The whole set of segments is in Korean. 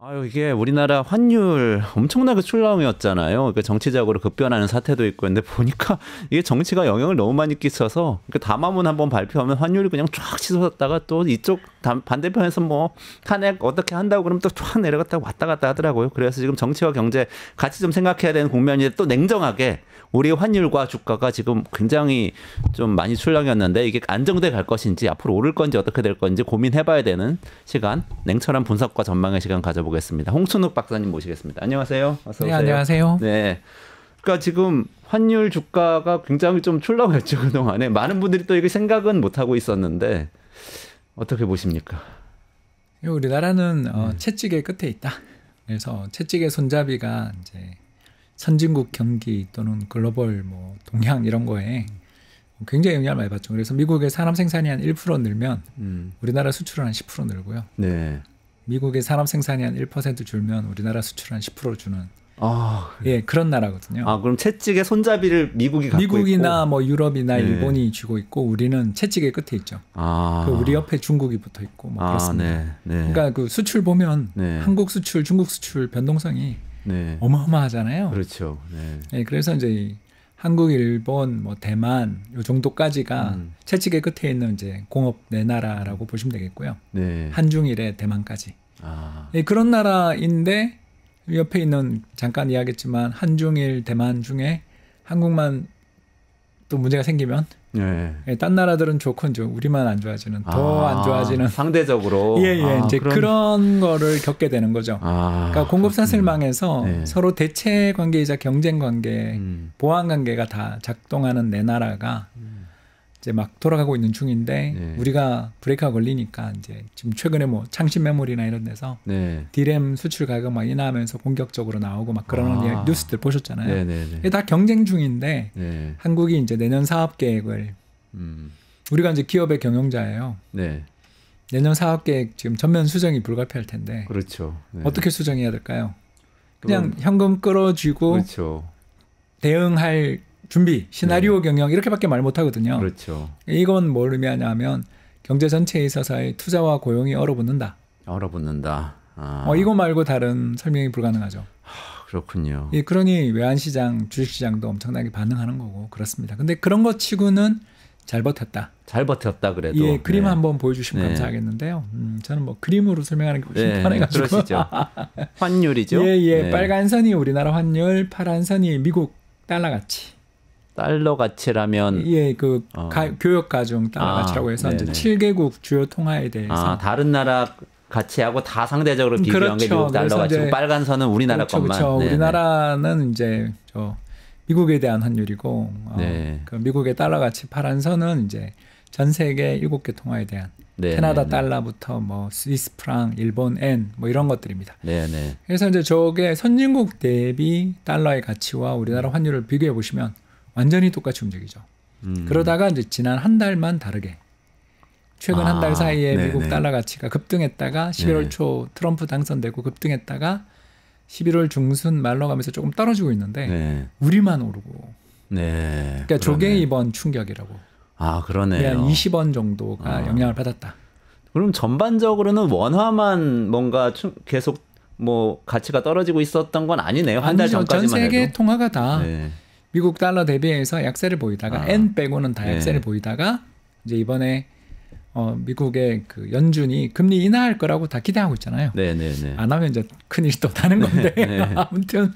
아유, 이게 우리나라 환율 엄청나게 출렁이었잖아요. 그러니까 정치적으로 급변하는 사태도 있고, 근데 보니까 이게 정치가 영향을 너무 많이 끼쳐서, 그러니까 담화문 한번 발표하면 환율이 그냥 쫙 치솟았다가 또 이쪽 반대편에서 뭐 탄핵 어떻게 한다고 그러면 또 쫙 내려갔다가 왔다 갔다 하더라고요. 그래서 지금 정치와 경제 같이 좀 생각해야 되는 국면인데, 또 냉정하게 우리 환율과 주가가 지금 굉장히 좀 많이 출렁이었는데, 이게 안정돼 갈 것인지 앞으로 오를 건지 어떻게 될 건지 고민해봐야 되는 시간, 냉철한 분석과 전망의 시간 가져보겠습니다. 홍순욱 박사님 모시겠습니다. 안녕하세요. 어서 오세요. 네, 안녕하세요. 네. 그러니까 지금 환율 주가가 굉장히 좀 출렁였죠, 그동안에. 많은 분들이 또 이게 생각은 못하고 있었는데 어떻게 보십니까? 우리나라는 채찍의 끝에 있다. 그래서 채찍의 손잡이가 이제 선진국 경기 또는 글로벌 뭐 동향 이런 거에 굉장히 영향을 많이 받죠. 그래서 미국의 산업 생산이 한 1% 늘면 우리나라 수출은 한 10% 늘고요. 네. 미국의 산업 생산이 한 1% 줄면 우리나라 수출은 한 10% 주는 아, 예, 그런 나라거든요. 아, 그럼 채찍의 손잡이를 미국이 갖고 미국이나 있고, 뭐 유럽이나 네. 일본이 쥐고 있고 우리는 채찍의 끝에 있죠. 아, 그 우리 옆에 중국이 붙어 있고 뭐 그렇습니다. 네, 네. 그러니까 그 수출 보면 네. 한국 수출, 중국 수출 변동성이 네. 어마어마하잖아요. 그렇죠. 네. 네, 그래서 이제 한국, 일본, 뭐 대만 요 정도까지가 채찍의 끝에 있는 이제 공업 네 나라라고 보시면 되겠고요. 네. 한중일에 대만까지. 아, 네, 그런 나라인데 옆에 있는 잠깐 이야기했지만 한중일, 대만 중에 한국만 또 문제가 생기면 네. 예, 딴 나라들은 좋고 이제 우리만 안 좋아지는 더 안 좋아지는 상대적으로 예, 이제 그런 거를 겪게 되는 거죠. 그러니까 공급 사슬망에서 네. 서로 대체 관계이자 경쟁 관계, 보완 관계가 다 작동하는 네 나라가 이제 막 돌아가고 있는 중인데 네. 우리가 브레이크가 걸리니까 이제 지금 최근에 뭐 창신 메모리나 이런 데서 네. 디램 수출 가격 막 인하하면서 공격적으로 나오고 막 그런 뉴스들 보셨잖아요. 네, 네, 네. 이게 다 경쟁 중인데 네. 한국이 이제 내년 사업 계획을 우리가 이제 기업의 경영자예요. 네. 내년 사업 계획 지금 전면 수정이 불가피할 텐데 그렇죠. 네. 어떻게 수정해야 될까요? 그냥 현금 끌어쥐고 그렇죠. 대응할 준비, 시나리오 경영 이렇게밖에 말 못하거든요. 그렇죠. 이건 뭘 의미하냐면 경제 전체에 있어서의 투자와 고용이 얼어붙는다. 얼어붙는다. 아. 이거 말고 다른 설명이 불가능하죠. 그렇군요. 그러니 외환시장, 주식시장도 엄청나게 반응하는 거고 그렇습니다. 근데 그런 것 치고는 잘 버텼다. 잘 버텼다 그래도. 예, 그림 네. 한번 보여주시면 네. 감사하겠는데요. 저는 뭐 그림으로 설명하는 게 훨씬 네, 편해가지고. 그러시죠. 환율이죠. 예. 네. 빨간 선이 우리나라 환율, 파란 선이 미국 달러 가치. 달러 가치라면 예, 그 교역 가중 달러 가치라고 해서 이제 7개국 주요 통화에 대해서 다른 나라 가치하고 다 상대적으로 비교한 게 미국 달러 가치고 빨간 선은 우리나라 것만. 그렇죠. 네네. 우리나라는 이제 미국에 대한 환율이고 네. 그 미국의 달러 가치 파란 선은 이제 전 세계 7개 통화에 대한 네, 캐나다 네, 달러부터 뭐 스위스 프랑, 일본 엔 뭐 이런 것들입니다. 네. 그래서 이제 저게 선진국 대비 달러의 가치와 우리나라 환율을 비교해 보시면 완전히 똑같이 움직이죠. 그러다가 이제 지난 한 달만 다르게 최근 한 달 사이에 네네. 미국 달러 가치가 급등했다가 11월 초 트럼프 당선되고 급등했다가 11월 중순 말로 가면서 조금 떨어지고 있는데 네. 우리만 오르고. 네. 그러니까 저게 이번 충격이라고. 그러네요. 한 20원 정도가 영향을 받았다. 그럼 전반적으로는 원화만 뭔가 계속 뭐 가치가 떨어지고 있었던 건 아니네요. 한 달 전까지만 전 세계 해도. 통화가 다 네. 미국 달러 대비해서 약세를 보이다가 엔 빼고는 다 약세를 네. 보이다가 이제 이번에 미국의 그 연준이 금리 인하할 거라고 다 기대하고 있잖아요. 네. 안 하면 이제 큰일이 또 나는 건데 네. 아무튼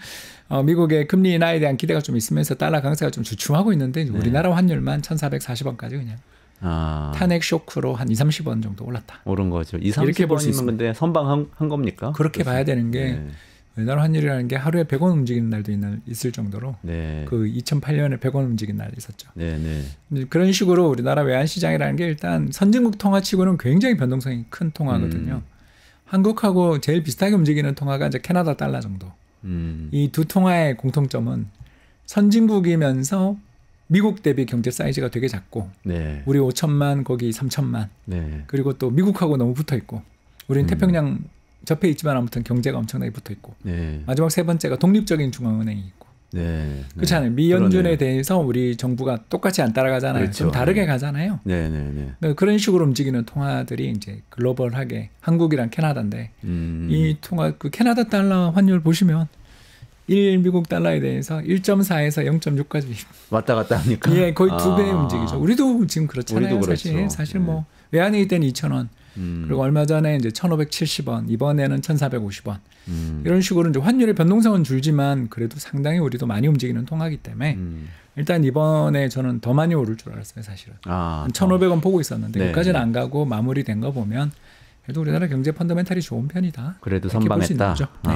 미국의 금리 인하에 대한 기대가 좀 있으면서 달러 강세가 좀 주춤하고 있는데 우리나라 환율만 1,440원까지 그냥 탄핵 쇼크로 한 20-30원 정도 올랐다. 오른 거죠. 이렇게 볼 수 20-30원이면 있습니다. 근데 선방한 겁니까? 그렇게 봐야 되는 게 네. 우리나라 환율이라는 게 하루에 100원 움직이는 날도 있을 정도로 네. 그 2008년에 100원 움직인 날이 있었죠. 네. 그런 식으로 우리나라 외환시장이라는 게 일단 선진국 통화치고는 굉장히 변동성이 큰 통화거든요. 한국하고 제일 비슷하게 움직이는 통화가 이제 캐나다 달러 정도. 이 두 통화의 공통점은 선진국이면서 미국 대비 경제 사이즈가 되게 작고 네. 우리 5천만 거기 3천만 네. 그리고 또 미국하고 너무 붙어 있고 우리는 태평양 접해 있지만 아무튼 경제가 엄청나게 붙어 있고 네. 마지막 세 번째가 독립적인 중앙은행이 있고 네. 그렇잖아요. 미 연준에 대해서 우리 정부가 똑같이 안 따라가잖아요. 그렇죠. 좀 다르게 가잖아요. 네네네. 그런 식으로 움직이는 통화들이 이제 글로벌하게 한국이랑 캐나다인데 이 통화 그 캐나다 달러 환율 보시면 1 미국 달러에 대해서 1.4에서 0.6까지 왔다 갔다 하니까 예, 거의 2배 움직이죠. 우리도 지금 그렇잖아요. 우리도 사실 뭐 외환위기 때는 2,000원. 그리고 얼마 전에 이제 1,570원, 이번에는 1,450원. 이런 식으로 이제 환율의 변동성은 줄지만 그래도 상당히 우리도 많이 움직이는 통화이기 때문에 일단 이번에 저는 더 많이 오를 줄 알았어요, 사실은. 한 1,500원 보고 있었는데 여기까지는 안 가고 마무리된 거 보면 그래도 우리나라 경제 펀더멘탈이 좋은 편이다. 그래도 선방했다. 네.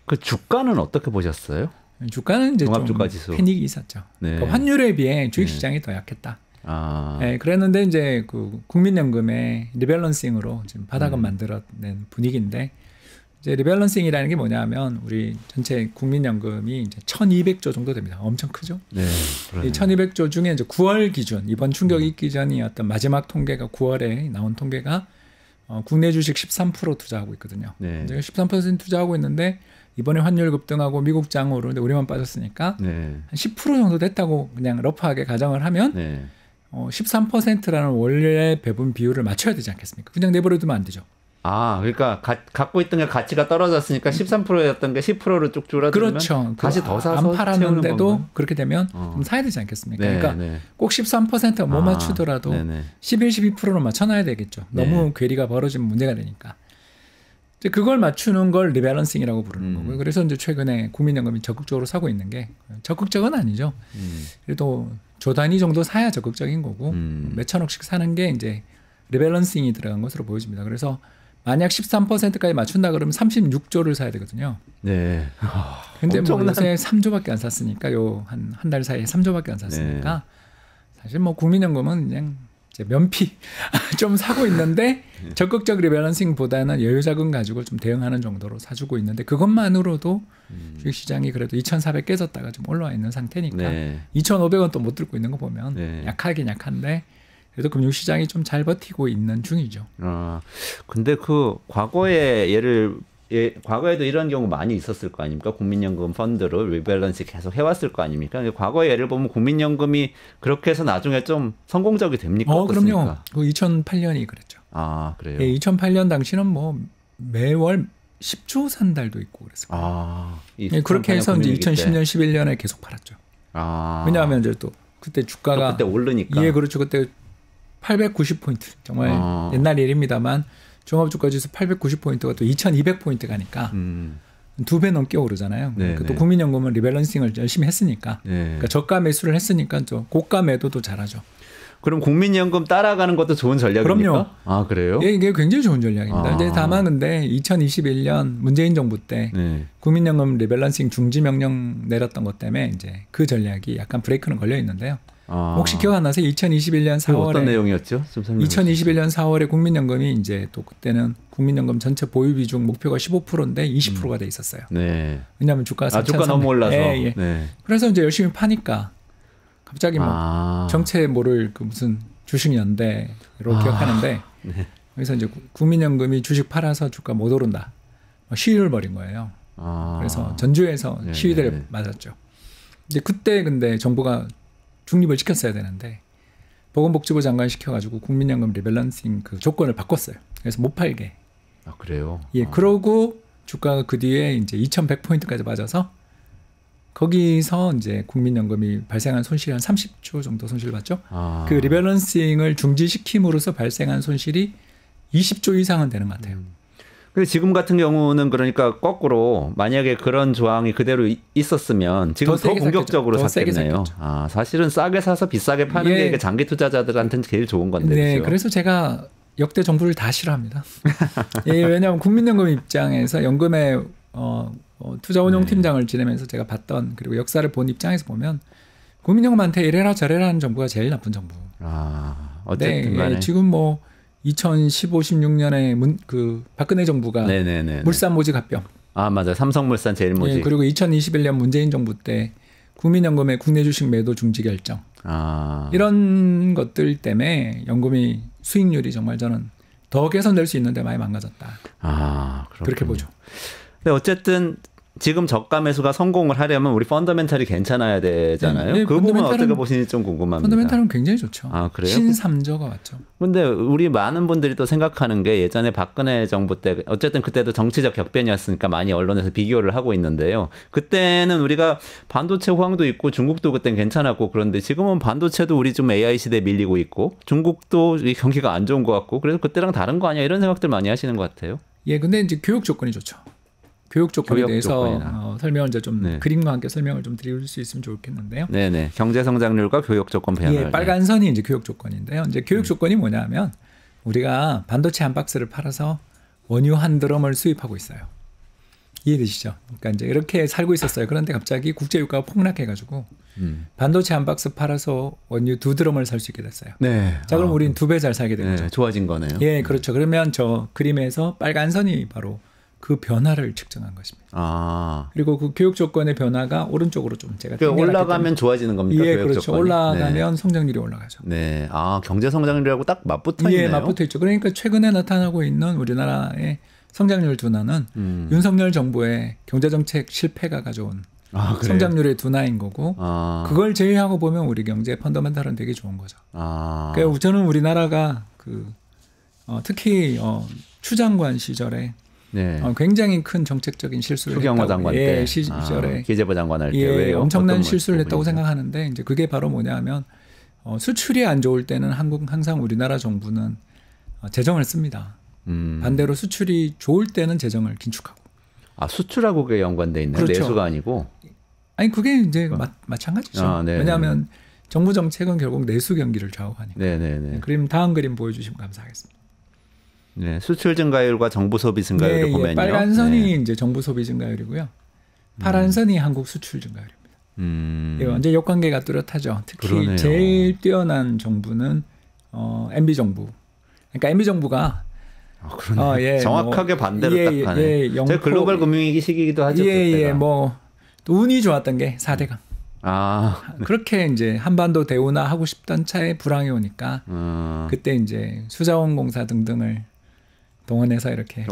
그 주가는 어떻게 보셨어요? 주가는 이제 좀 패닉이 있었죠. 네. 그러니까 환율에 비해 주식시장이 더 약했다. 네, 그랬는데 이제 그 국민연금의 리밸런싱으로 지금 바닥은 만들어낸 분위기인데 이제 리밸런싱이라는 게 뭐냐면 우리 전체 국민연금이 이제 1,200조 정도 됩니다. 엄청 크죠. 네, 이 1,200조 중에 이제 9월 기준 이번 충격이 있기 전이었던 마지막 통계가 9월에 나온 통계가 국내 주식 13% 투자하고 있거든요. 네. 이제 13% 투자하고 있는데 이번에 환율 급등하고 미국 장으로 근데 우리만 빠졌으니까 한 10% 정도 됐다고 그냥 러프하게 가정을 하면 13%라는 원래 배분 비율을 맞춰야 되지 않겠습니까? 그냥 내버려두면 안 되죠. 그러니까 갖고 있던 게 가치가 떨어졌으니까 13%였던 게 10%로 쭉 줄어들면 그렇죠. 다시 더 사서 안 팔았는데도 그렇게 되면 좀 사야 되지 않겠습니까? 그러니까 꼭 13%가 못 맞추더라도 11, 12%로 맞춰놔야 되겠죠. 너무 괴리가 벌어지면 문제가 되니까. 이제 그걸 맞추는 걸 리밸런싱이라고 부르는 거고요. 그래서 이제 최근에 국민연금이 적극적으로 사고 있는 게 적극적은 아니죠. 그래도 조 단위 정도 사야 적극적인 거고 몇 천억씩 사는 게 이제 리밸런싱이 들어간 것으로 보여집니다. 그래서 만약 13%까지 맞춘다 그러면 36조를 사야 되거든요. 네. 근데 뭐 요새 3조밖에 안 샀으니까 한 달 사이에 3조밖에 안 샀으니까 사실 뭐 국민연금은 그냥 이제 면피 좀 사고 있는데 적극적 리밸런싱보다는 여유자금 가지고 좀 대응하는 정도로 사주고 있는데 그것만으로도 주식시장이 그래도 2,400 깨졌다가 좀 올라와 있는 상태니까 2,500원 또 못 들고 있는 거 보면 약하긴 약한데 그래도 금융시장이 좀 잘 버티고 있는 중이죠. 근데 그 과거에도 이런 경우 많이 있었을 거 아닙니까? 국민연금 펀드를 리밸런스 계속 해왔을 거 아닙니까? 과거의 예를 보면 국민연금이 그렇게 해서 나중에 좀 성공적이 됩니까? 그럼요. 그 2008년이 그랬죠. 그래요? 2008년 당시는 뭐 매월 10조 산 달도 있고 그랬어요. 그렇게 해서 이제 2010년, 11년에 계속 팔았죠. 왜냐하면 이제 또 그때 주가가 그때 오르니까. 예, 그렇죠. 그때 890포인트 정말 옛날 일입니다만 종합주가지수 890포인트가 또 2200포인트 가니까 2배 넘게 오르잖아요. 그러니까 또 국민연금은 리밸런싱을 열심히 했으니까 그러니까 저가 매수를 했으니까 또 고가 매도도 잘하죠. 그럼 국민연금 따라가는 것도 좋은 전략입니까? 그럼요. 그래요? 예, 이게 굉장히 좋은 전략입니다. 이제 다만 근데 2021년 문재인 정부 때 국민연금 리밸런싱 중지 명령 내렸던 것 때문에 이제 그 전략이 약간 브레이크는 걸려 있는데요. 혹시 기억 안 나세요? 2021년 4월에 어떤 내용이었죠? 2021년 4월에 국민연금이 이제 또 그때는 국민연금 전체 보유 비중 목표가 15%인데 20%가 돼 있었어요. 왜냐하면 주가 너무 올라서. 그래서 이제 열심히 파니까 갑자기 뭐 정체 모를 그 무슨 주식연대로 기억하는데 그래서 이제 국민연금이 주식 팔아서 주가 못 오른다. 시위를 벌인 거예요. 그래서 전주에서 시위대를 맞았죠. 이제 그때 근데 정부가 중립을 시켰어야 되는데 보건복지부 장관 시켜가지고 국민연금 리밸런싱 그 조건을 바꿨어요. 그래서 못 팔게. 그래요? 예, 그러고 주가가 그 뒤에 이제 2,100포인트까지 빠져서 거기서 이제 국민연금이 발생한 손실이 한 30조 정도 손실을 봤죠. 그 리밸런싱을 중지시킴으로써 발생한 손실이 20조 이상은 되는 것 같아요. 근데 지금 같은 경우는 그러니까 거꾸로 만약에 그런 조항이 그대로 있었으면 지금 더 공격적으로 샀겠네요. 사실은 싸게 사서 비싸게 파는 게 이게 장기 투자자들한테는 제일 좋은 건데. 네, 그렇죠? 그래서 제가 역대 정부를 다 싫어합니다. 왜냐하면 국민연금 입장에서 연금의 투자운용팀장을 지내면서 제가 봤던 그리고 역사를 본 입장에서 보면 국민연금한테 이래라 저래라 하는 정부가 제일 나쁜 정부. 어쨌든 간에. 지금 뭐 2015, 16년에 그 박근혜 정부가 물산 모집 합병. 맞아요. 삼성물산 제일 모집. 그리고 2021년 문재인 정부 때 국민연금의 국내 주식 매도 중지 결정. 이런 것들 때문에 연금이 수익률이 정말 저는 더 개선될 수 있는데 많이 망가졌다. 그렇게 보죠. 근데 어쨌든 지금 저가 매수가 성공을 하려면 우리 펀더멘탈이 괜찮아야 되잖아요. 네, 그 부분 어떻게 보시는지 좀 궁금합니다. 펀더멘탈은 굉장히 좋죠. 아, 그래요? 신삼조가 왔죠. 근데 우리 많은 분들이 또 생각하는 게 예전에 박근혜 정부 때 어쨌든 그때도 정치적 격변이었으니까 많이 언론에서 비교를 하고 있는데요. 그때는 우리가 반도체 호황도 있고 중국도 그땐 괜찮았고 그런데 지금은 반도체도 우리 좀 AI 시대에 밀리고 있고 중국도 경기가 안 좋은 것 같고 그래서 그때랑 다른 거 아니야 이런 생각들 많이 하시는 것 같아요. 예, 근데 이제 교육 조건이 좋죠. 교육 조건에 대해서 설명을 이제 좀 네. 그림과 함께 설명을 좀 드릴 수 있으면 좋겠는데요. 네네. 경제 성장률과 교육 조건 배열. 예, 빨간 선이 이제 교육 조건인데요. 이제 교육 조건이 뭐냐면 우리가 반도체 한 박스를 팔아서 원유 한 드럼을 수입하고 있어요. 이해되시죠? 그러니까 이제 이렇게 살고 있었어요. 그런데 갑자기 국제 유가가 폭락해가지고 반도체 한 박스 팔아서 원유 2드럼을 살 수 있게 됐어요. 네. 자, 그럼 우리는 2배 잘 살게 된 거죠. 좋아진 거네요. 예, 그렇죠. 그러면 저 그림에서 빨간 선이 바로 그 변화를 측정한 것입니다. 아. 그리고 그 교육 조건의 변화가 오른쪽으로 좀 제가 그러니까 올라가면 좋아지는 겁니까? 예, 교육 그렇죠. 조건이? 올라가면 네. 성장률이 올라가죠. 네. 아, 경제 성장률하고 딱 맞붙어 있네요. 예, 맞붙어 있죠. 그러니까 최근에 나타나고 있는 우리나라의 성장률 둔화는 윤석열 정부의 경제 정책 실패가 가져온 성장률의 둔화인 거고 그걸 제외하고 보면 우리 경제 펀더멘탈은 되게 좋은 거죠. 그러니까 저는 우리나라가 특히 추 장관 시절에 네. 굉장히 큰 정책적인 실수를 추경호 장관 때 시절에 기재부 장관 할 때 왜요? 엄청난 실수를 했다고 생각하는데 이제 그게 바로 뭐냐면 수출이 안 좋을 때는 항상 우리나라 정부는 재정을 씁니다. 반대로 수출이 좋을 때는 재정을 긴축하고. 아, 수출하고 그게 연관돼 있네요. 그렇죠. 내수가 아니고. 아니 그게 이제 마찬가지죠. 왜냐하면 정부 정책은 결국 내수 경기를 좌우하니까. 네네네. 그림 다음 그림 보여주시면 감사하겠습니다. 네, 수출 증가율과 정부 소비 증가율을 보면요. 빨간 선이 이제 정부 소비 증가율이고요. 파란 선이 한국 수출 증가율입니다. 예, 완전 역관계가 뚜렷하죠. 특히 그러네요. 제일 뛰어난 정부는 MB 정부. 그러니까 MB 정부가 예, 정확하게 반대로 딱 하네. 저희 글로벌 금융위기 시기이기도 하죠. 예, 뭐 또 운이 좋았던 게 4대강. 그렇게 이제 한반도 대운하하고 싶던 차에 불황이 오니까 그때 이제 수자원공사 등등을 동원해서 이렇게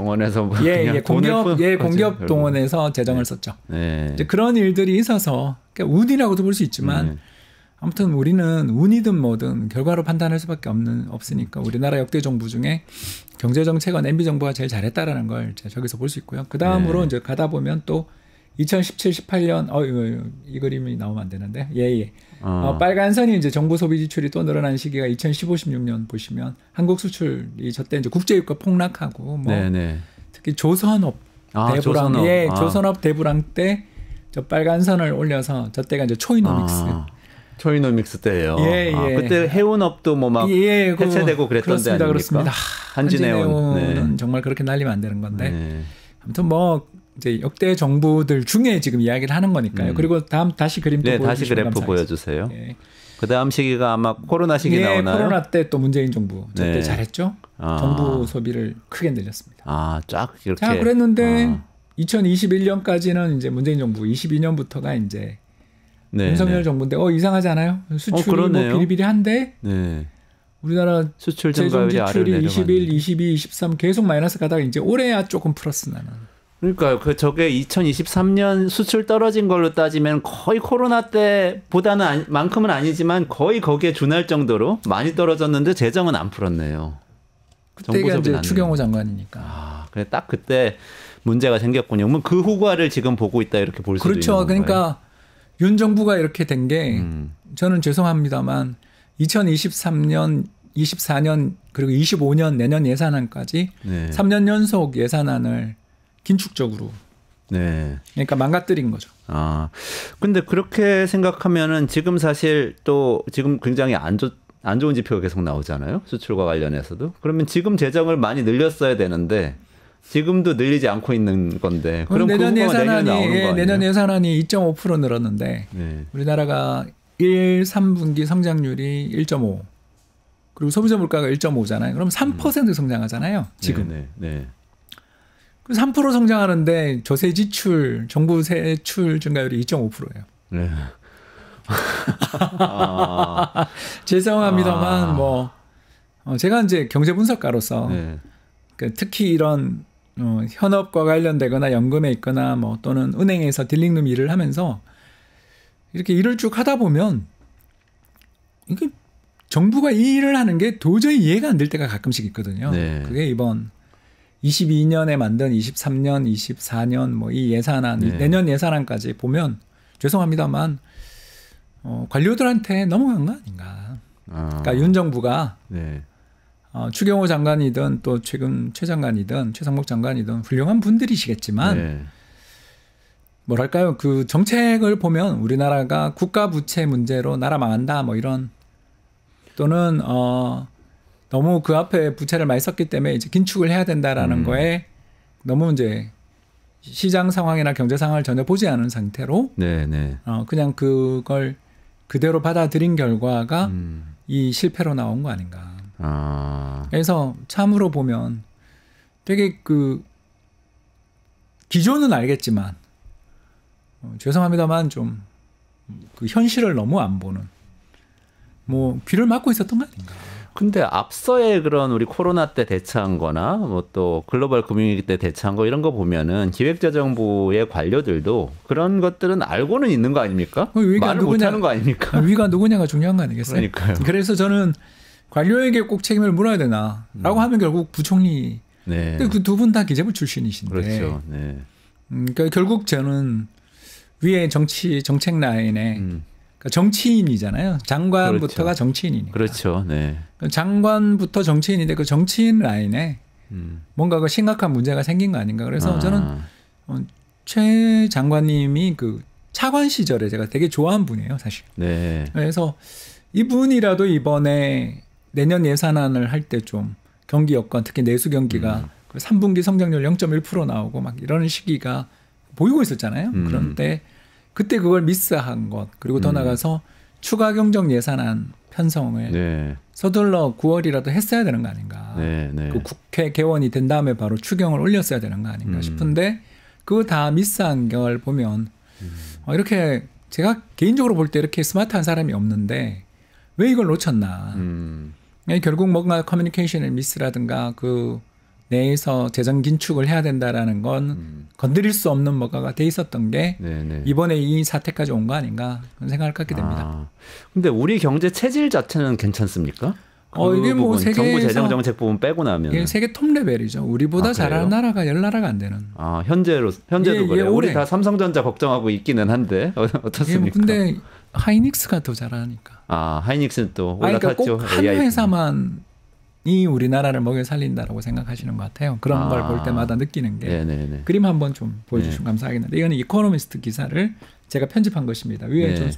공기업 동원해서 재정을 썼죠. 네. 이제 그런 일들이 있어서 그러니까 운이라고도 볼 수 있지만 아무튼 우리는 운이든 뭐든 결과로 판단할 수밖에 없으니까 우리나라 역대 정부 중에 경제정책은 MB 정부가 제일 잘했다라는 걸 저기서 볼 수 있고요. 그 다음으로 이제 가다 보면 또 2017, 18년 이 그림이 나오면 안 되는데 빨간 선이 이제 정부 소비 지출이 또 늘어난 시기가 2015, 16년 보시면 한국 수출이 저때 이제 국제유가 폭락하고 특히 조선업 대불황 조선업 대불황 때 저 빨간 선을 올려서 저때가 이제 초이노믹스 때예요. 그때 해운업도 뭐 막 해체되고 그랬던 데 아닙니까? 그렇습니다. 한진해운은 정말 그렇게 날리면 안 되는 건데 아무튼 뭐 이제 역대 정부들 중에 지금 이야기를 하는 거니까요. 그리고 다시 그림 또 보여주시면 다시 그래프 보여주세요. 그 다음 시기가 아마 코로나 시기 나오나요? 코로나 때 또 문재인 정부 저때 잘했죠. 정부 소비를 크게 늘렸습니다. 쫙 이렇게. 자, 그랬는데 2021년까지는 이제 문재인 정부, 22년부터가 이제 윤석열 정부인데 이상하지 않아요? 수출이 뭐 비리비리한데 우리나라 수출 증가율이 지출이 21, 22, 23 계속 마이너스 가다가 이제 올해야 조금 플러스 나는. 그러니까 저게 2023년 수출 떨어진 걸로 따지면 거의 코로나 때보다는 만큼은 아니지만 거의 거기에 준할 정도로 많이 떨어졌는데 재정은 안 풀었네요. 그때가 이제 추경호 장관이니까. 그래 딱 그때 문제가 생겼군요. 그러면 그 후과를 지금 보고 있다 이렇게 볼 수도 있는 건가요? 그러니까 윤 정부가 이렇게 된 게 저는 죄송합니다만 2023년, 24년 그리고 25년 내년 예산안까지 3년 연속 예산안을 긴축적으로 그러니까 망가뜨린 거죠. 근데 그렇게 생각하면은 지금 사실 또 지금 굉장히 안 좋은 지표가 계속 나오잖아요. 수출과 관련해서도. 그러면 지금 재정을 많이 늘렸어야 되는데 지금도 늘리지 않고 있는 건데. 그럼 내년 예산안이 2.5% 늘었는데 우리나라가 1, 3분기 성장률이 1.5 그리고 소비자 물가가 1.5잖아요. 그럼 3% 성장하잖아요. 지금. 3% 성장하는데 조세 지출, 정부 세출 증가율이 2.5%예요. 죄송합니다만 제가 이제 경제 분석가로서 특히 이런 현업과 관련되거나 연금에 있거나 뭐 또는 은행에서 딜링룸 일을 하면서 이렇게 일을 쭉 하다 보면 이게 정부가 이 일을 하는 게 도저히 이해가 안 될 때가 가끔씩 있거든요. 네. 그게 이번 22년에 만든 23년, 24년 뭐 이 예산안, 네. 내년 예산안까지 보면 죄송합니다만 관료들한테 넘어간 거 아닌가. 그러니까 윤 정부가 네. 추경호 장관이든 또 최근 최 장관이든 최상목 장관이든 훌륭한 분들이시겠지만 네. 뭐랄까요, 그 정책을 보면 우리나라가 국가 부채 문제로 나라 망한다 뭐 이런 또는 너무 그 앞에 부채를 많이 썼기 때문에 이제 긴축을 해야 된다라는 거에 너무 이제 시장 상황이나 경제 상황을 전혀 보지 않은 상태로 네, 네. 그냥 그걸 그대로 받아들인 결과가 이 실패로 나온 거 아닌가. 그래서 참으로 보면 되게 그 기조는 알겠지만 죄송합니다만 좀 그 현실을 너무 안 보는 뭐 귀를 막고 있었던 거 아닌가. 근데 앞서의 그런 우리 코로나 때 대처한 거나 뭐 또 글로벌 금융위기 때 대처한 거 이런 거 보면은 기획재정부의 관료들도 그런 것들은 알고는 있는 거 아닙니까? 말을 못하는 거 아닙니까? 위가 누구냐가 중요한 거 아니겠어요? 그러니까요. 그래서 저는 관료에게 꼭 책임을 물어야 되나라고 하면 결국 부총리. 네. 그 두 분 다 기재부 출신이신데. 그렇죠. 네. 그러니까 결국 저는 위에 정책 라인에 그러니까 정치인이잖아요. 장관부터가 그렇죠. 정치인이니까. 그렇죠. 네. 장관부터 정치인인데 그 정치인 라인에 뭔가 그 심각한 문제가 생긴 거 아닌가. 그래서 저는 최 장관님이 그 차관 시절에 제가 되게 좋아한 분이에요, 사실. 네. 그래서 이분이라도 이번에 내년 예산안을 할 때 좀 경기 여건, 특히 내수 경기가 3분기 성장률 0.1% 나오고 막 이런 시기가 보이고 있었잖아요. 그런데 그때 그걸 미스한 것, 그리고 더 나가서 추가 경정 예산안 편성을 네. 서둘러 9월이라도 했어야 되는 거 아닌가. 네, 네. 그 국회 개원이 된 다음에 바로 추경을 올렸어야 되는 거 아닌가 싶은데 그거 다 미스한 걸 보면 이렇게 제가 개인적으로 볼 때 이렇게 스마트한 사람이 없는데 왜 이걸 놓쳤나. 결국 뭔가 커뮤니케이션의 미스라든가 그 내에서 재정 긴축을 해야 된다라는 건 건드릴 수 없는 뭐가가 돼 있었던 게 네네. 이번에 이 사태까지 온 거 아닌가 그런 생각을 갖게 됩니다. 근데 우리 경제 체질 자체는 괜찮습니까? 이게 뭐 세계에서 정부 재정 정책 부분 빼고 나면 이게 세계 톱 레벨이죠. 우리보다 잘하는 나라가 10나라가 안 되는. 현재도 그래요. 우리 다 삼성전자 걱정하고 있기는 한데 어떻습니까? 근데 하이닉스가 더 잘하니까. 하이닉스는 또 올라탔죠. 그러니까 꼭 한 회사만이 우리나라를 먹여 살린다라고 생각하시는 것 같아요. 그런 걸 볼 때마다 느끼는 게. 네네네. 그림 한번 좀 보여주시면 감사하겠는데 이거는 이코노미스트 기사를 제가 편집한 것입니다. 위에 좀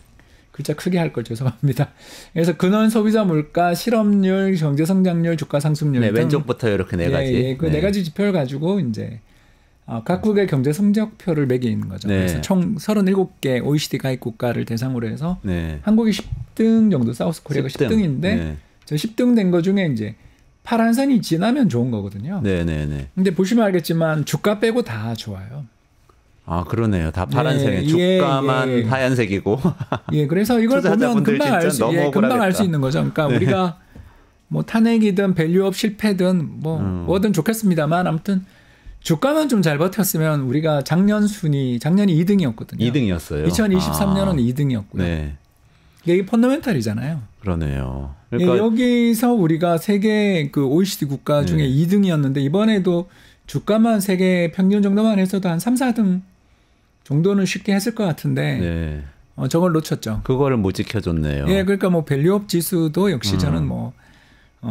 글자 크게 할 걸 죄송합니다. 그래서 근원 소비자 물가, 실업률, 경제 성장률, 주가 상승률 등 왼쪽부터 이렇게 네 가지. 그 네 가지 지표를 가지고 이제 각국의 경제 성적표를 매기는 거죠. 그래서 총 37개 OECD 가입 국가를 대상으로 해서 한국이 10등 정도, 사우스 코리아가 10등인데 저 10등 된 거 중에 이제 파란선이 지나면 좋은 거거든요. 네네네. 근데 보시면 알겠지만 주가 빼고 다 좋아요. 그러네요. 다 파란색에 주가만 하얀색이고. 그래서 이걸 보면 금방 알 수 있는 거죠. 그러니까 우리가 뭐 탄핵이든 밸류업 실패든 뭐든 좋겠습니다만 아무튼 주가만 좀 잘 버텼으면 우리가 작년이 2등이었거든요. 2등이었어요. 2023년은 2등이었고요. 이게 펀더멘탈이잖아요. 그러네요. 그러니까 여기서 우리가 세계 그 OECD 국가 중에 2등이었는데 이번에도 주가만 세계 평균 정도만 해서도 한 3, 4등 정도는 쉽게 했을 것 같은데 저걸 놓쳤죠. 그거를 못 지켜줬네요. 그러니까 뭐 밸류업 지수도 역시 저는 뭐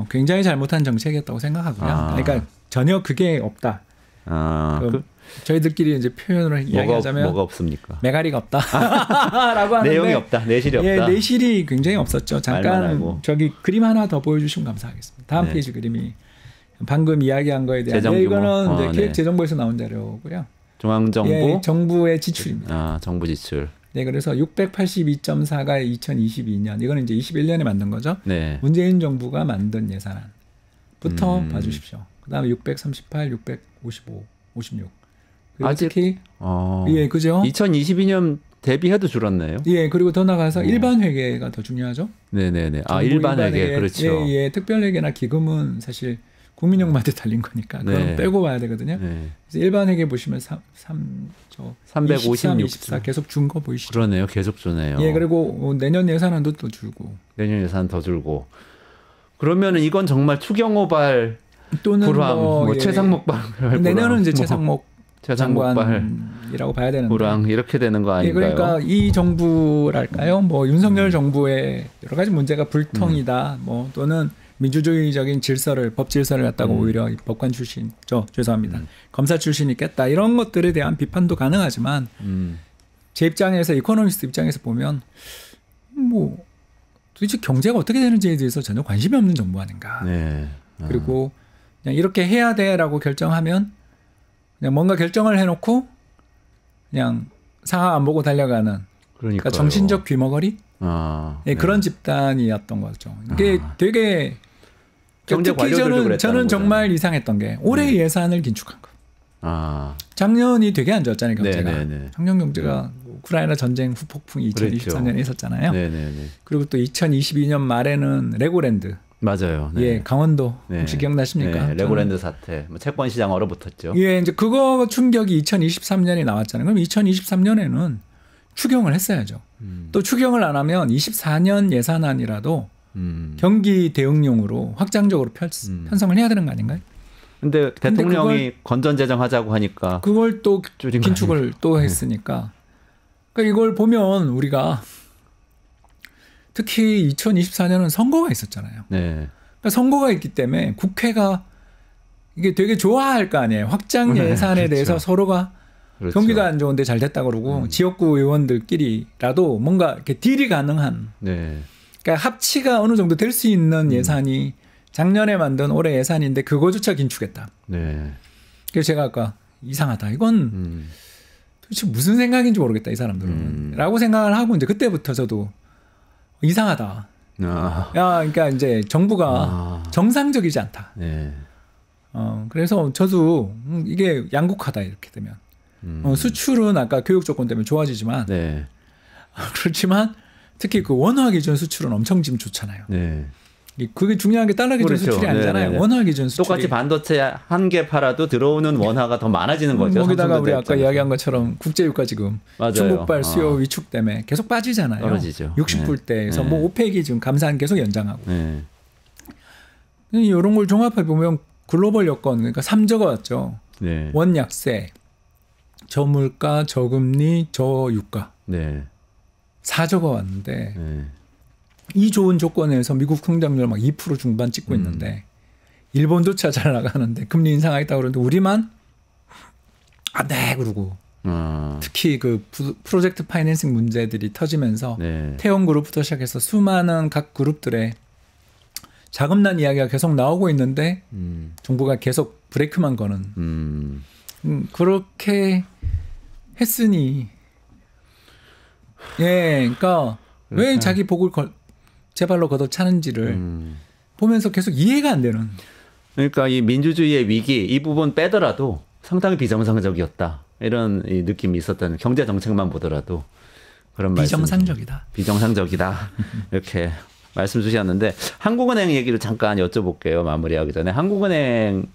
굉장히 잘못한 정책이었다고 생각하고요. 그러니까 전혀 그게 없다. 저희들끼리 이제 표현을 이야기하자면 뭐가 없습니까? 메가리가 없다라고 하는데 내용이 없다, 내실이 없다. 내실이 굉장히 없었죠. 잠깐 저기 그림 하나 더 보여주시면 감사하겠습니다. 다음 페이지 그림이 방금 이야기한 거에 대한 이거는 이제 기획재정부에서 나온 자료고요. 중앙정부 정부의 지출입니다. 정부 지출. 그래서 682.4가 2022년 이거는 이제 21년에 만든 거죠. 문재인 정부가 만든 예산안부터 봐주십시오. 그다음에 638, 655, 56. 아직 특히 그죠? 2022년 대비해도 줄었네요. 그리고 더 나가서 일반 회계가 더 중요하죠. 네네네. 일반 회계 그렇죠. 특별 회계나 기금은 사실 국민연금한테 달린 거니까 그건 빼고 봐야 되거든요. 그래서 일반 회계 보시면 356. 24 계속 준 거 보이시죠? 그러네요. 계속 주네요. 예, 그리고 내년 예산안도 또 줄고. 내년 예산 더 줄고. 그러면은 이건 정말 추경호발 또는 불황, 뭐 최상목발. 내년은 이제 최상목 최상목발 장관이라고 봐야 되는데. 불황 이렇게 되는 거 아닌가요? 예, 그러니까 이 정부랄까요? 뭐 윤석열 정부의 여러 가지 문제가 불통이다. 뭐 또는 민주주의적인 법 질서를 갖다가 오히려 법관 출신, 죄송합니다. 검사 출신이 깼다. 이런 것들에 대한 비판도 가능하지만 제 입장에서 이코노미스트 입장에서 보면 뭐 도대체 경제가 어떻게 되는지에 대해서 전혀 관심이 없는 정부 아닌가. 네. 그리고 그냥 이렇게 해야 돼라고 결정하면 그냥 뭔가 결정을 해놓고 그냥 상황 안 보고 달려가는 그러니까 정신적 귀머거리 네. 그런 집단이었던 거죠. 이게 되게 경제 관료들도 저는 정말 이상했던 게 올해 예산을 긴축한 거. 작년이 되게 안 좋았잖아요, 경제가. 작년 경제가 우크라이나 전쟁 후폭풍이 2023년에 있었잖아요. 그리고 또 2022년 말에는 레고랜드. 맞아요. 예, 강원도 혹시 기억나십니까? 레고랜드 사태, 채권 시장 얼어붙었죠. 예, 이제 그거 충격이 2023년에 나왔잖아요. 그럼 2023년에는 추경을 했어야죠. 또 추경을 안 하면 24년 예산안이라도 경기 대응용으로 확장적으로 편성을 해야 되는 거 아닌가요? 근데 대통령이 건전재정하자고 하니까 그걸 또 긴축을 또 했으니까 그러니까 이걸 보면 우리가 특히 2024년은 선거가 있었잖아요. 그러니까 선거가 있기 때문에 국회가 이게 되게 좋아할 거 아니에요. 확장 예산에 대해서 서로가 경기도 안 좋은데 잘 됐다 그러고 지역구 의원들끼리라도 뭔가 이렇게 딜이 가능한 그러니까 합치가 어느 정도 될 수 있는 예산이 작년에 만든 올해 예산인데 그거조차 긴축했다. 그래서 제가 아까 이상하다. 이건 도대체 무슨 생각인지 모르겠다. 이 사람들은. 라고 생각을 하고 이제 그때부터 저도 이상하다. 그러니까 이제 정부가 정상적이지 않다. 그래서 저도 이게 양극화다 이렇게 되면. 수출은 아까 교육 조건 때문에 좋아지지만 그렇지만 특히 그 원화 기준 수출은 엄청 지금 좋잖아요. 그게 중요한 게 달러 기준 수출이 아니잖아요. 원화 기준 수출. 똑같이 반도체 한 개 팔아도 들어오는 원화가 더 많아지는 거죠. 거기다가 우리 아까 이야기한 것처럼 국제유가 지금 중국발 수요 위축 때문에 계속 빠지잖아요. 떨어지죠. 60불대에서 뭐 오펙이 지금 감산 계속 연장하고. 이런 걸 종합해 보면 글로벌 여건 그러니까 3저가 왔죠. 원약세, 저물가, 저금리, 저유가. 4저가 왔는데 이 좋은 조건에서 미국 성장률 막 2% 중반 찍고 있는데 일본조차 잘 나가는데 금리 인상하겠다고 그러는데 우리만 안 돼 그러고 특히 그 프로젝트 파이낸싱 문제들이 터지면서 태원그룹부터 시작해서 수많은 각 그룹들의 자금난 이야기가 계속 나오고 있는데 정부가 계속 브레이크만 거는 그렇게 했으니 그러니까 왜 자기 복을 제 발로 걷어차는지를 보면서 계속 이해가 안 되는. 그러니까 이 민주주의의 위기 이 부분 빼더라도 상당히 비정상적이었다. 이런 이 느낌이 있었다는 경제 정책만 보더라도 그런 비정상적이다. 비정상적이다. 이렇게 말씀 주셨는데 한국은행 얘기를 잠깐 여쭤볼게요. 마무리하기 전에 한국은행에서는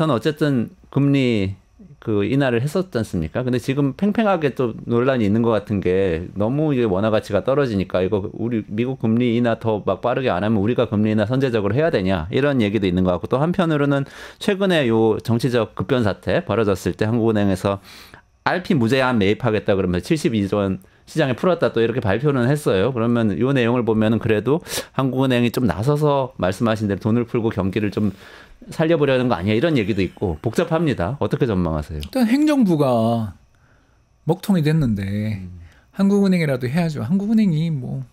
어쨌든 금리 그 인하를 했었지 않습니까? 근데 지금 팽팽하게 또 논란이 있는 것 같은 게 너무 이게 원화 가치가 떨어지니까 이거 우리 미국 금리 인하 더 막 빠르게 안 하면 우리가 금리 인하 선제적으로 해야 되냐 이런 얘기도 있는 것 같고 또 한편으로는 최근에 요 정치적 급변 사태 벌어졌을 때 한국은행에서 RP 무제한 매입하겠다 그러면서 72조 원 시장에 풀었다 또 이렇게 발표는 했어요. 그러면 이 내용을 보면은 그래도 한국은행이 좀 나서서 말씀하신 대로 돈을 풀고 경기를 좀 살려보려는 거 아니야 이런 얘기도 있고 복잡합니다. 어떻게 전망하세요? 일단 행정부가 먹통이 됐는데 한국은행이라도 해야죠. 한국은행이 뭐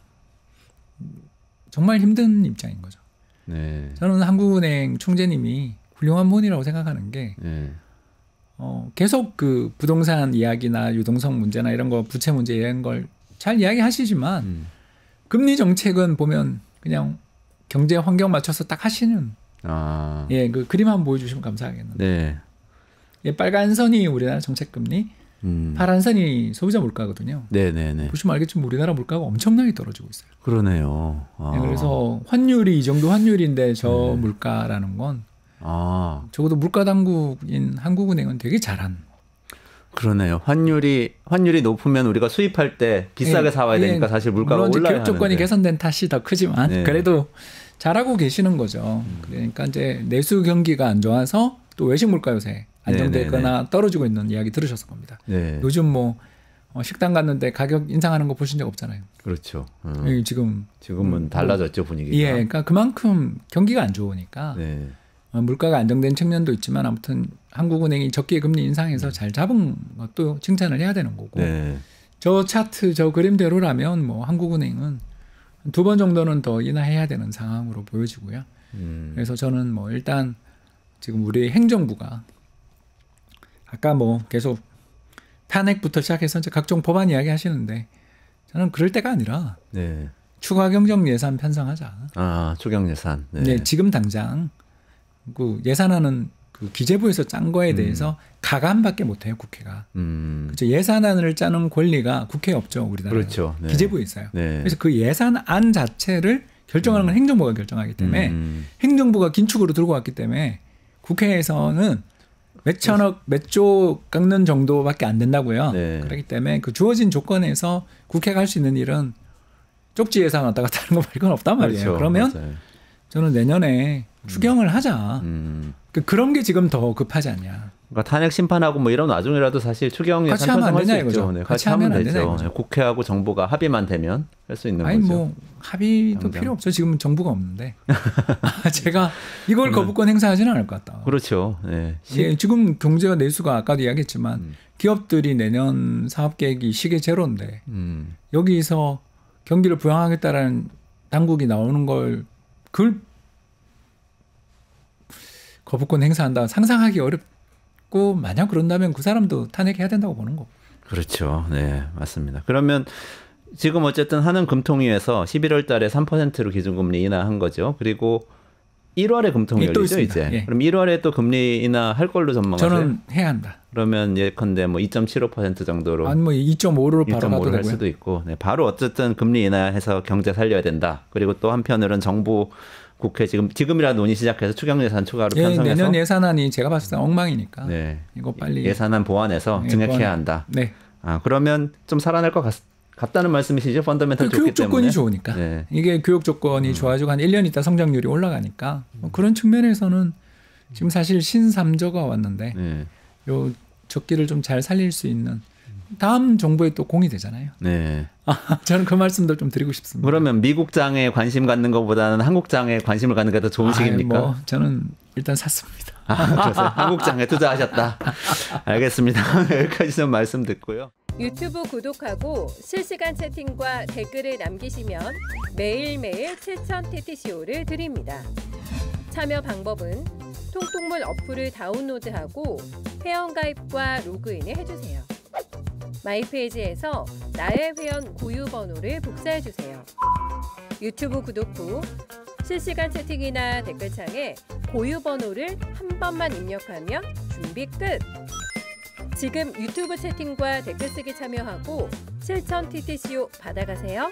정말 힘든 입장인 거죠. 저는 한국은행 총재님이 훌륭한 분이라고 생각하는 게 계속 그 부동산 이야기나 유동성 문제나 이런 거 부채 문제 이런 걸 잘 이야기하시지만 금리 정책은 보면 그냥 경제 환경 맞춰서 딱 하시는 그 그림 한번 보여주시면 감사하겠는데 빨간 선이 우리나라 정책금리 파란 선이 소비자 물가거든요. 보시면 알겠지만 우리나라 물가가 엄청나게 떨어지고 있어요. 그러네요. 그래서 환율이 이 정도 환율인데 저 물가라는 건 적어도 물가 당국인 한국은행은 되게 잘한. 그러네요. 환율이 높으면 우리가 수입할 때 비싸게 사와야 되니까 사실 물가가 올라야 하는데. 교육 조건이 개선된 탓이 더 크지만 그래도 잘하고 계시는 거죠. 그러니까 이제 내수 경기가 안 좋아서 또 외식 물가 요새 안정되거나 떨어지고 있는 이야기 들으셨을 겁니다. 요즘 뭐 식당 갔는데 가격 인상하는 거 보신 적 없잖아요. 그렇죠. 지금은 달라졌죠, 분위기가. 예, 그러니까 그만큼 경기가 안 좋으니까 물가가 안정된 측면도 있지만 아무튼 한국은행이 적기 금리 인상해서 잘 잡은 것도 칭찬을 해야 되는 거고. 저 차트, 저 그림대로라면 뭐 한국은행은 2번 정도는 더 인하해야 되는 상황으로 보여지고요. 그래서 저는 뭐 일단 지금 우리 행정부가 아까 뭐 계속 탄핵부터 시작해서 이제 각종 법안 이야기 하시는데 저는 그럴 때가 아니라 추가 경정 예산 편성하자. 추경 예산. 지금 당장 그 예산안은 그 기재부에서 짠 거에 대해서 가감밖에 못해요, 국회가. 그렇죠. 예산안을 짜는 권리가 국회에 없죠, 우리나라. 그렇죠. 기재부에 있어요. 그래서 그 예산안 자체를 결정하는 건 행정부가 결정하기 때문에 행정부가 긴축으로 들고 왔기 때문에 국회에서는 몇천억, 몇 조 깎는 정도밖에 안 된다고요. 그렇기 때문에 그 주어진 조건에서 국회가 할 수 있는 일은 쪽지 예산 왔다 갔다 하는 거 말고는 없단 말이에요. 그렇죠. 그러면 맞아요. 저는 내년에 추경을 하자. 그런 게 지금 더 급하지 않냐. 그러니까 탄핵 심판하고 뭐 이런 와중이라도 사실 추경 예산 편성할 수 있죠. 같이 하면 되죠. 국회하고 정부가 합의만 되면 할 수 있는 거죠. 뭐 합의도 당장. 필요 없죠. 지금 정부가 없는데 제가 이걸 거부권 행사하지는 않을 것 같다. 그렇죠. 지금 경제가 내수가 아까도 이야기했지만 기업들이 내년 사업 계획이 시계 제로인데 여기서 경기를 부양하겠다라는 당국이 나오는 걸 그걸 거부권 행사한다 상상하기 어렵고 만약 그런다면 그 사람도 탄핵해야 된다고 보는 거고. 그렇죠. 네, 맞습니다. 그러면 지금 어쨌든 한은금통위에서 11월 달에 3%로 기준금리 인하한 거죠. 그리고 1월에 금통위 열리죠, 이제. 그럼 1월에 또 금리 인하할 걸로 전망하세요? 저는 해야 한다. 그러면 예컨대 뭐 2.75% 정도로. 아니 뭐 2.5로 바로 가도 할 수도 있고. 바로 어쨌든 금리 인하해서 경제 살려야 된다. 그리고 또 한편으로는 정부 국회 지금이라도 논의 시작해서 추경 예산 추가로 편성해서 내년 예산안이 제가 봤을 때 엉망이니까 이거 빨리 예산안 보완해서 증액해야 한다. 그러면 좀 살아날 것 같다는 말씀이시죠? 펀더멘털 좋기 교육 조건이 때문에. 좋으니까. 이게 교육 조건이 좋아지고 한 1년 있다 성장률이 올라가니까 뭐 그런 측면에서는 지금 사실 신삼조가 왔는데 요 적기를 좀 잘 살릴 수 있는 다음 정부에 또 공이 되잖아요. 저는 그 말씀도 좀 드리고 싶습니다. 그러면 미국장에 관심 갖는 것보다는 한국장에 관심을 갖는 게 더 좋은 시기입니까? 뭐 저는 일단 샀습니다. 그래서 한국장에 투자하셨다. 알겠습니다. 여기까지 좀 말씀 듣고요. 유튜브 구독하고 실시간 채팅과 댓글을 남기시면 매일매일 7,000TTCO를 드립니다. 참여 방법은 통통물 어플을 다운로드하고 회원가입과 로그인을 해주세요. 마이페이지에서 나의 회원 고유 번호를 복사해주세요. 유튜브 구독 후 실시간 채팅이나 댓글창에 고유 번호를 한 번만 입력하면 준비 끝! 지금 유튜브 채팅과 댓글 쓰기 참여하고 7,000TTCO 받아가세요.